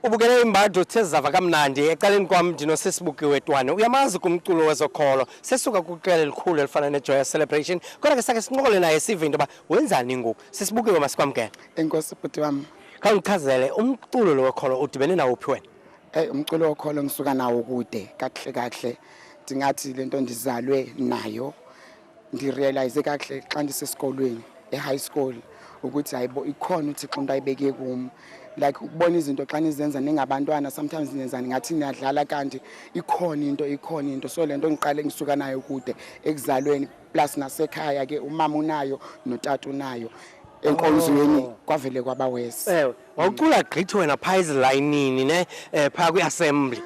Ubukele imbadu uthe zava kamnandi eqaleni kwami ndinosisibukiwe Twane. Uyamazi kumculo wezokholo. Sesuka kuqela elikhulu elifana neJoyous Celebration. Kodwa ke sake sinqokole naye sive into ba wenzani ngoku. Sisibukiwe masikwamkela. Enkosi bhuti wami. Khawuchazele umculo lo wekholo udibene nawo uphi wena? Umculo wokholo ngisuka nawo kude kahle. Ndingathi lento ndizalwe nayo. Ndirealize kahle xa ndisesikolweni high school ukuthi hayibo ikhona uThixo umuntu ayibeke kum. Like ukubona izinto xa nizenza ningabantwana sometimes niyenzani ngathi niyadlala kanti ikhona into so lento ngiqale ngisuka nayo kude ekuzalweni plus nasekhaya ke umama unayo notata unayo enkonzweni kwavele kwabawese. Wawucula gqithi wena pha ezilayinini ne pha kwi-assembly.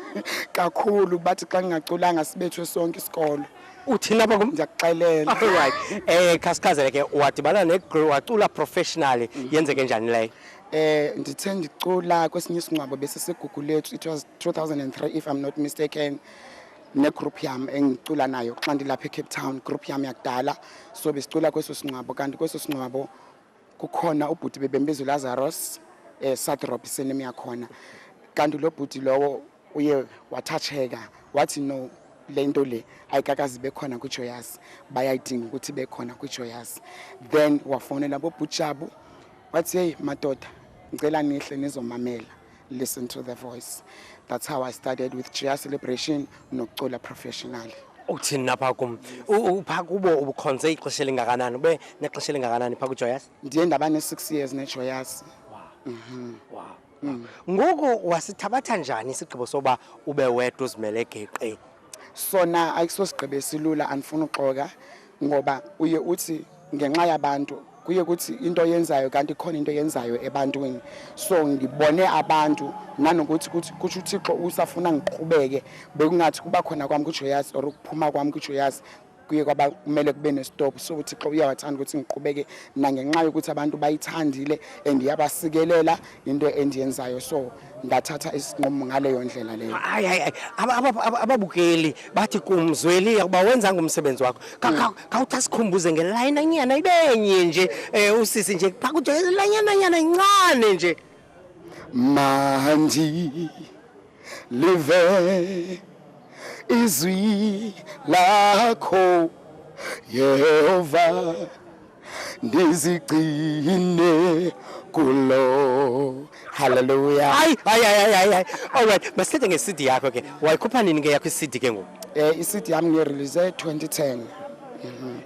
Kakhulu bathi xa ngingaculanga sibethwe sonke isikolo. Uthina apha Ndiyakuxelela. Alright. Khasichazele ke wadibana negirl wacula professionally yenzeke njani leyo? Ndithe ndicula kwesinye isingcwabo besisigugu lethu. It was 2003 if I'm not mistaken. Ne-group yam engicula nayo xa ndilapha eCape Town, group yam yakudala. So besicula kweso singcwabo kanti kweso singcwabo kukhona ubhuti bebembizo Lazarus Sadrop isenemi yakhona. Kanti lo bhuti lowo uye wathacheka wathi no lento le ayikakazi bekhona kuJoyous bayayidinga ukuthi bekhona kuJoyous. Then wafonela boBhutshabu wathi hey madoda ngicela nihle nizomamela, listen to the voice. That's how I started with Joyous Celebration nokucula professionally. Uthini napha kum upha kubo ubukhonze ixesha elingakanani ube nexesha elingakanani pha kuJoyous? Ndiye ndaba ne6 years neJoyous. Wow. Ngoku wasithabatha njani isigqibo soba ube wedwa uzimele geqe? Sona ayikusosigqibo esilula andifuna uxoka ngoba uye uthi ngenxa yabantu kuye kuthi into yenzayo kanti khona into yenzayo ebantwini. So ngibone abantu nanokuthi kuthi uThixo usafuna ngiqhubeke bekungathi kuba khona kwami kuJoyous or ukuphuma kwami kuJoyous kuye kwaba kumele kube ne-stop. So uThixo uyawathanda ukuthi ngiqhubeke nangenxa yokuthi abantu bayithandile andiyabasikelela into endiyenzayo. So ndathatha isinqumo ngaleyo ndlela leyo. Ababukeli bathi kumzweli ukuba wenza ngomsebenzi wakho. Khawuthi sikhumbuze ngeline anyana ibenye nje usisi nje pha kuJoyous lanyana incane nje. Manje live izwi lakho Yehova ndizigcine kulo. Hallelujah. Ay. Alright, masithethe nge-CD yakho ke. Wayikhupha nini ke yakho i-CD ke ngoku? I-CD yami ngiyirelease 2010.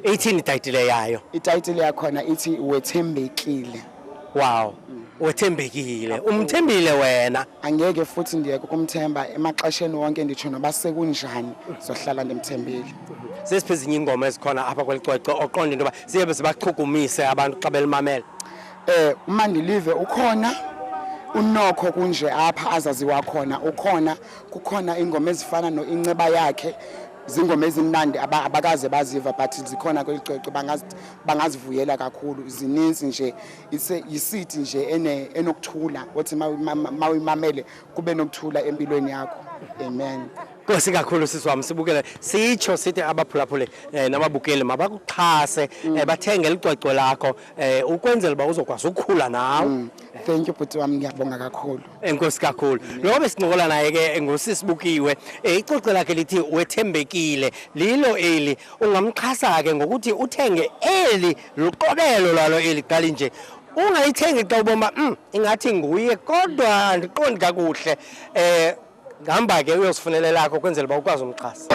18 itayitile yayo. Itayitile yakhona ithi wethembekile. Wow. Wethembekile. Umthembile wena. Angeke futhi ndiyeke ukumthemba emaxesheni wonke nditsho noba sekunjani sohlala ndimthembile. Sesiphezinye ingoma ezikhona apha kwelicwecwe oqonda into ba siyabe sibachukumise abantu xa belimamela. Umandilive ukhona unokho kunje apha azaziwa khona ukhona kukhona ingoma ezifana noinceba yakhe zingoma ezimnandi abakaze baziva but zikhona kwelicwecwe bangazivuyela kakhulu. Zininzi nje yisithi nje enokuthula othi mawuyimamele kube nokuthula empilweni yakho. Amen. Nkosi kakhulu sisiwami sibukele sitsho sithi abaphulaphule nababukeli mabakuxhase bathenge licwecwe lakho ukwenzela ba uzokwazi ukukhula nawe. Thank you bhuti wami ngiyabonga kakhulu. Enkosi kakhulu. Lo besincokola naye ke ngosisibukiwe icwecwe lakhe lithi wethembekile lilo eli ungamxhasa ke ngokuthi uthenge eli luqobelo lalo eli qali nje ungayithengi xa uboma ingathi nguye kodwa andiqondi kakuhle ngihamba ke uyosifunela lakho kwenzela ba ukwazi umxhasa.